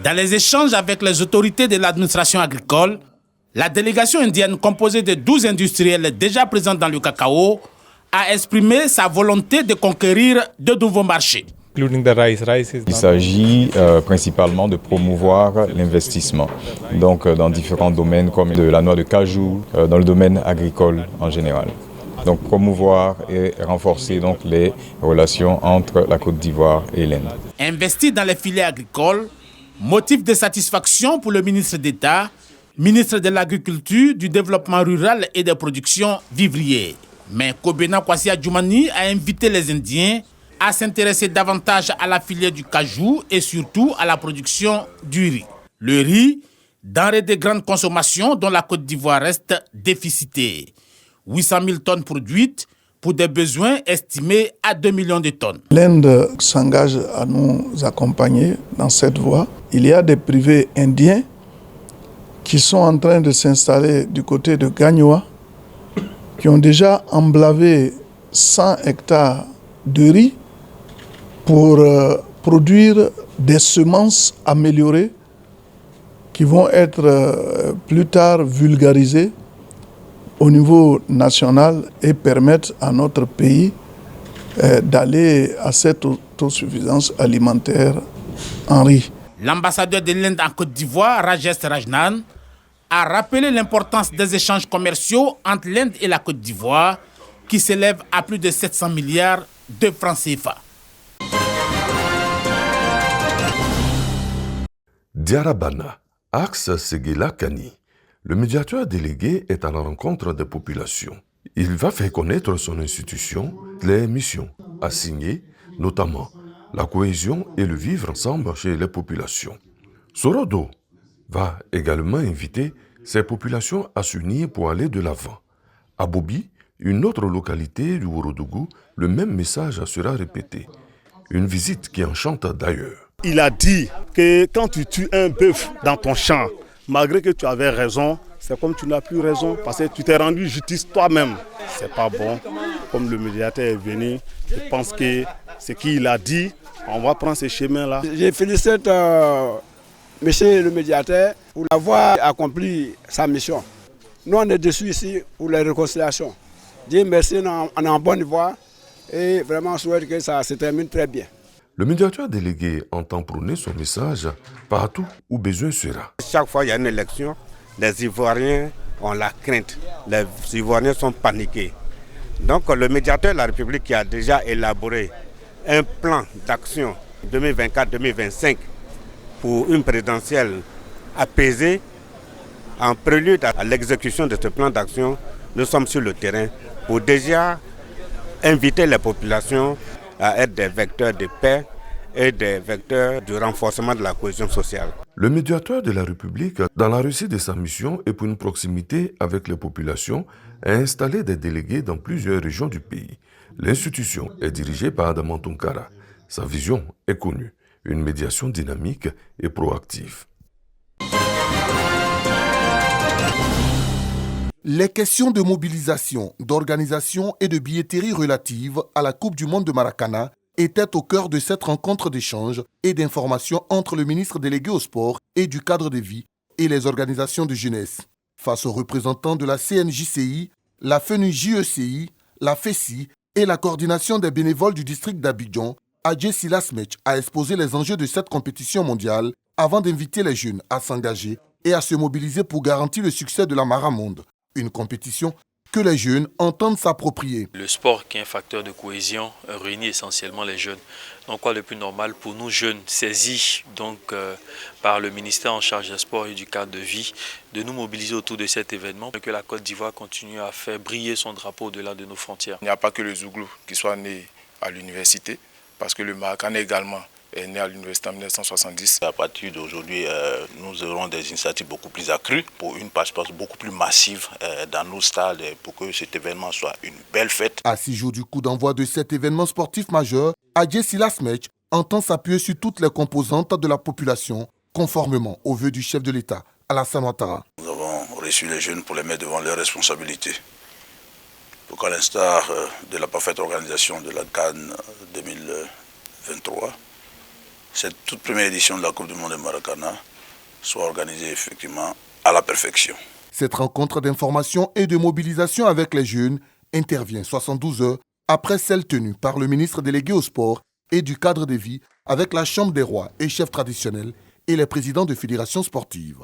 Dans les échanges avec les autorités de l'administration agricole, la délégation indienne composée de 12 industriels déjà présents dans le cacao a exprimé sa volonté de conquérir de nouveaux marchés. Il s'agit principalement de promouvoir l'investissement, donc dans différents domaines comme de la noix de cajou, dans le domaine agricole en général. Donc promouvoir et renforcer donc les relations entre la Côte d'Ivoire et l'Inde. Investir dans les filières agricoles, motif de satisfaction pour le ministre d'État, ministre de l'Agriculture, du Développement rural et des productions vivrières. Mais Kobena Kwasi Adjoumani a invité les Indiens à s'intéresser davantage à la filière du cajou et surtout à la production du riz. Le riz, denrée de grande consommation dont la Côte d'Ivoire reste déficitaire. 800 000 tonnes produites pour des besoins estimés à 2 millions de tonnes. L'Inde s'engage à nous accompagner dans cette voie. Il y a des privés indiens qui sont en train de s'installer du côté de Gagnoa, qui ont déjà emblavé 100 hectares de riz pour produire des semences améliorées qui vont être plus tard vulgarisées au niveau national et permettre à notre pays d'aller à cette autosuffisance alimentaire en riz. L'ambassadeur de l'Inde en Côte d'Ivoire, Rajesh Rajnan, a rappelé l'importance des échanges commerciaux entre l'Inde et la Côte d'Ivoire qui s'élèvent à plus de 700 milliards de francs CFA. Diarabana, Axe Seguela Kani. Le médiateur délégué est à la rencontre des populations. Il va faire connaître son institution, les missions assignées, notamment la cohésion et le vivre ensemble chez les populations. Sorodo va également inviter ces populations à s'unir pour aller de l'avant. À Bobi, une autre localité du Ourodougou, le même message sera répété. Une visite qui enchante d'ailleurs. Il a dit que quand tu tues un bœuf dans ton champ, malgré que tu avais raison, c'est comme tu n'as plus raison parce que tu t'es rendu justice toi-même. C'est pas bon. Comme le médiateur est venu, je pense que ce qu'il a dit, on va prendre ce chemin-là. Je félicite monsieur le médiateur pour avoir accompli sa mission. Nous, on est dessus ici pour la réconciliation. Dieu merci, on est en bonne voie et vraiment on souhaite que ça se termine très bien. Le médiateur délégué entend prôner son message partout où besoin sera. Chaque fois qu'il y a une élection, les Ivoiriens ont la crainte. Les Ivoiriens sont paniqués. Donc le médiateur de la République qui a déjà élaboré un plan d'action 2024-2025 pour une présidentielle apaisée, en prélude à l'exécution de ce plan d'action, nous sommes sur le terrain pour déjà inviter les populations à être des vecteurs de paix et des vecteurs du renforcement de la cohésion sociale. Le médiateur de la République, dans la réussite de sa mission et pour une proximité avec les populations, a installé des délégués dans plusieurs régions du pays. L'institution est dirigée par Adama Tunkara. Sa vision est connue, une médiation dynamique et proactive. Les questions de mobilisation, d'organisation et de billetterie relatives à la Coupe du Monde de Maracana étaient au cœur de cette rencontre d'échange et d'information entre le ministre délégué au sport et du cadre de vie et les organisations de jeunesse. Face aux représentants de la CNJCI, la FENU-JECI, la FECI et la coordination des bénévoles du district d'Abidjan, Adjé Silas Mech a exposé les enjeux de cette compétition mondiale avant d'inviter les jeunes à s'engager et à se mobiliser pour garantir le succès de la Maramonde. Une compétition que les jeunes entendent s'approprier. Le sport, qui est un facteur de cohésion, réunit essentiellement les jeunes. Donc quoi de plus normal pour nous jeunes, saisis par le ministère en charge des sports et du cadre de vie, de nous mobiliser autour de cet événement, et que la Côte d'Ivoire continue à faire briller son drapeau au-delà de nos frontières. Il n'y a pas que le Zouglou qui soit né à l'université, parce que le Maracana également est né à l'université en 1970. À partir d'aujourd'hui, nous aurons des initiatives beaucoup plus accrues pour une participation beaucoup plus massive dans nos stades pour que cet événement soit une belle fête. À 6 jours du coup d'envoi de cet événement sportif majeur, Adjé Silas Mech entend s'appuyer sur toutes les composantes de la population, conformément aux vœux du chef de l'État, Alassane Ouattara. Nous avons reçu les jeunes pour les mettre devant leurs responsabilités. Pour qu'à l'instar de la parfaite organisation de la CAN 2023, cette toute première édition de la Coupe du Monde de Maracana soit organisée effectivement à la perfection. Cette rencontre d'information et de mobilisation avec les jeunes intervient 72 heures après celle tenue par le ministre délégué au sport et du cadre de vie avec la Chambre des rois et chefs traditionnels et les présidents de fédérations sportives.